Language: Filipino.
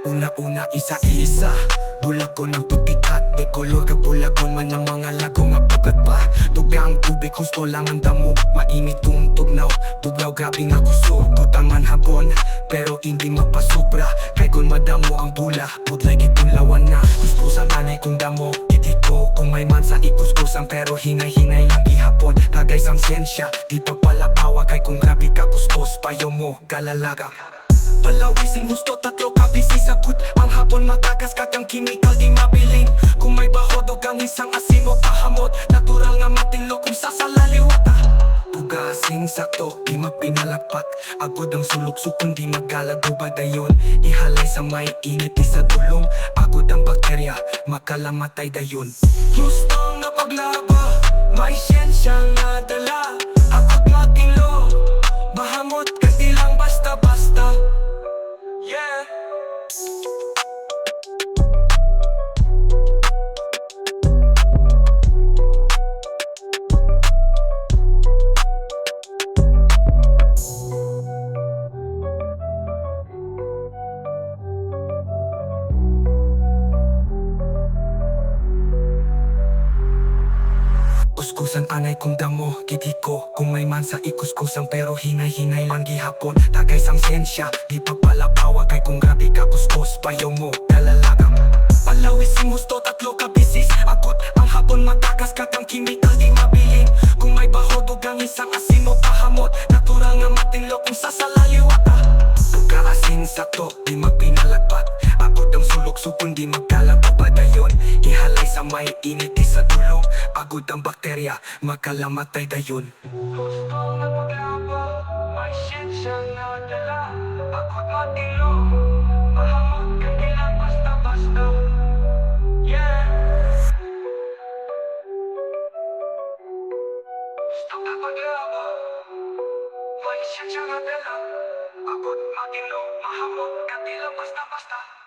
Una-una isa-isa bulag ko ng tupikat, de kolor ka bulagon man ang mga lago nga pugat pa. Dugang tubig, gusto lang ang damo, mainit kong tugnaw, tugnaw grabe nga kusog. Tutaman hapon, pero hindi mapasubra, kay kung madamo ang bula, budlay gitong lawan na. Gusto sa nanay kong damo, iti ko kung may man sa ikuskusan, pero hinay-hinay lang gihapon. Tagay sang sensya, di pa pala awa, kay kung grabe ka kuskus, payo mo kalalaga. Palawisin gusto tatlo kabisi sagot, ang hapon matagas kakang chemical di mabilin. Kung may bahodog ang isang asin o pahamot, natural nga matinlo kung sasalaliwata. Pugasing sakto, di mapinalagpat, agod ang sulok-sukon di magalago ba dayon. Ihalay sa may init sa dulong, agod ang bakterya, makalamatay dayon. Gusto nga paglaba, may siyensya nga dala, agod matinlo, mahamot ka di lang basta-basta. Yeah. Kuskusan anay kong damo, gidi ko kung may man sa ikuskusan, pero hinay-hinay lang gihapon. Tagay sang sensya, di pa pala bawa, kay kung grabe ka kuskus, payo mo kalalaga. Palawisin gusto tatlo kabisis, akot ang hapon matagas kakang chemical di mabilin. Kung may bahodog ang isang asin o pahamot, natural nga matinlo kung sasalaliwata. Pagkaasin sakto, di magpinalagpat, akot ang sulok-sukon di magkalago pa dayon. Ihalay sa may init sa dulong, agod ang bakterya, makalamatay dayon. Gusto nga paglaba, may siyensya nga dala, agod matilo, mahamot ka nila basta-basta. Yeah. Gusto nga paglaba, may siyensya nga dala, agod matilo, mahamot ka nila basta-basta.